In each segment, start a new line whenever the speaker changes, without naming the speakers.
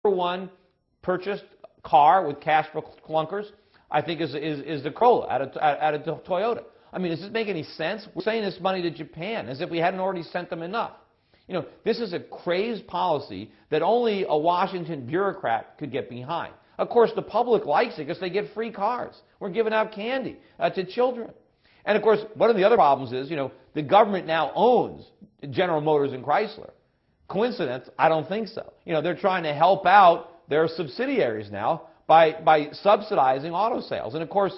one purchased car with cash for clunkers, I think, is the Corolla out of Toyota. I mean, does this make any sense? We're sending this money to Japan as if we hadn't already sent them enough. You know, this is a crazed policy that only a Washington bureaucrat could get behind. Of course, the public likes it because they get free cars. We're giving out candy to children. And of course, one of the other problems is, you know, the government now owns General Motors and Chrysler. Coincidence? I don't think so. You know, they're trying to help out their subsidiaries now by subsidizing auto sales. And of course,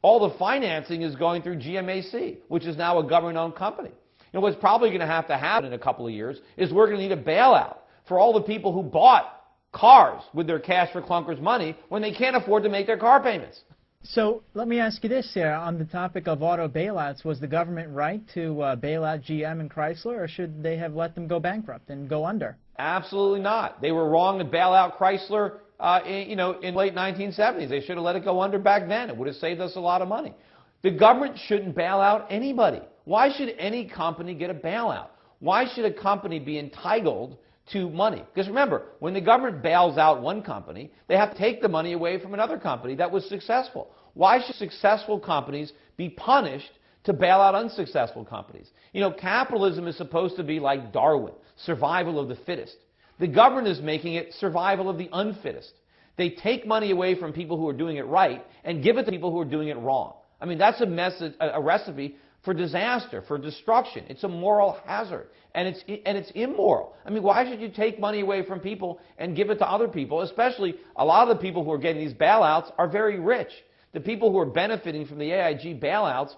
all the financing is going through GMAC, which is now a government-owned company. You know, what's probably going to happen in a couple of years is we're going to need a bailout for all the people who bought cars with their cash for clunkers money when they can't afford to make their car payments.
So let me ask you this here, on the topic of auto bailouts, was the government right to bail out GM and Chrysler, or should they have let them go bankrupt and go under?
Absolutely not. They were wrong to bail out Chrysler in late 1970s. They should have let it go under back then. It would have saved us a lot of money. The government shouldn't bail out anybody. Why should any company get a bailout? Why should a company be entitled to money? Because remember, when the government bails out one company, they have to take the money away from another company that was successful. Why should successful companies be punished to bail out unsuccessful companies? You know, capitalism is supposed to be like Darwin, survival of the fittest. The government is making it survival of the unfittest. They take money away from people who are doing it right and give it to people who are doing it wrong. I mean, that's a recipe for disaster, for destruction. It's a moral hazard, and it's immoral. I mean, why should you take money away from people and give it to other people? Especially a lot of the people who are getting these bailouts are very rich. The people who are benefiting from the AIG bailouts,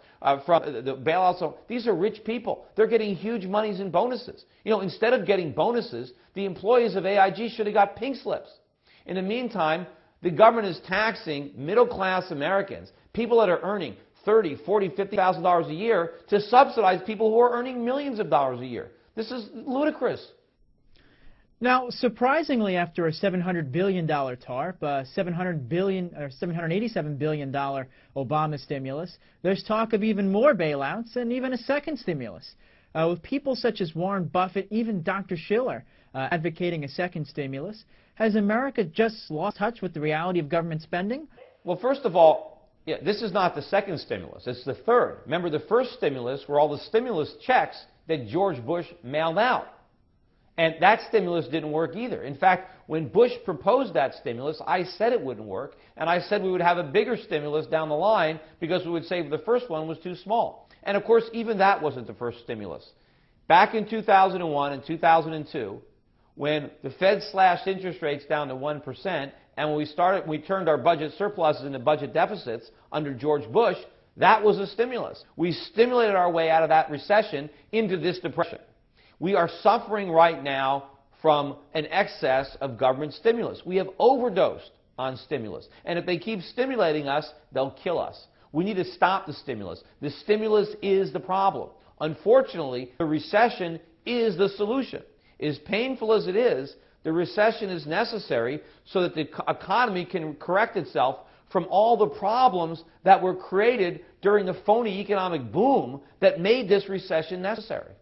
these are rich people. They're getting huge monies in bonuses. You know, instead of getting bonuses, the employees of AIG should have got pink slips. In the meantime, the government is taxing middle-class Americans, people that are earning $30,000, $40,000, $50,000 a year, to subsidize people who are earning millions of dollars a year. This is ludicrous.
Now, surprisingly, after a $700 billion TARP, $787 billion Obama stimulus, there's talk of even more bailouts and even a second stimulus. With people such as Warren Buffett, even Dr. Schiller, advocating a second stimulus, has America just lost touch with the reality of government spending?
Well, first of all, this is not the second stimulus. It's the third. Remember, the first stimulus were all the stimulus checks that George Bush mailed out. And that stimulus didn't work either. In fact, when Bush proposed that stimulus, I said it wouldn't work, and I said we would have a bigger stimulus down the line because we would say the first one was too small. And of course, even that wasn't the first stimulus. Back in 2001 and 2002, when the Fed slashed interest rates down to 1%, and when we turned our budget surpluses into budget deficits under George Bush, that was a stimulus. We stimulated our way out of that recession into this depression. We are suffering right now from an excess of government stimulus. We have overdosed on stimulus. And if they keep stimulating us, they'll kill us. We need to stop the stimulus. The stimulus is the problem. Unfortunately, the recession is the solution. As painful as it is, the recession is necessary so that the economy can correct itself from all the problems that were created during the phony economic boom that made this recession necessary.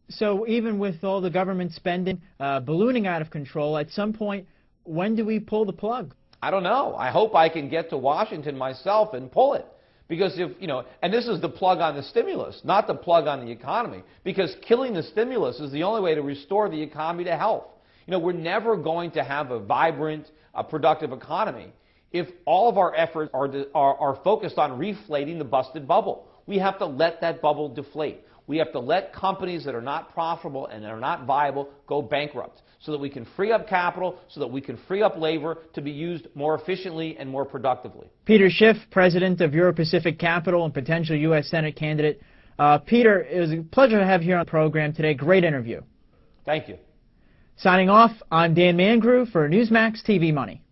So even with all the government spending ballooning out of control, at some point, when do we pull the plug?
I don't know. I hope I can get to Washington myself and pull it. Because and this is the plug on the stimulus, not the plug on the economy. Because killing the stimulus is the only way to restore the economy to health. We're never going to have a vibrant, productive economy if all of our efforts are focused on reflating the busted bubble. We have to let that bubble deflate. We have to let companies that are not profitable and that are not viable go bankrupt so that we can free up capital, so that we can free up labor to be used more efficiently and more productively.
Peter Schiff, president of Euro-Pacific Capital and potential U.S. Senate candidate. Peter, it was a pleasure to have you here on the program today. Great interview.
Thank you.
Signing off, I'm Dan Mangrew for Newsmax TV Money.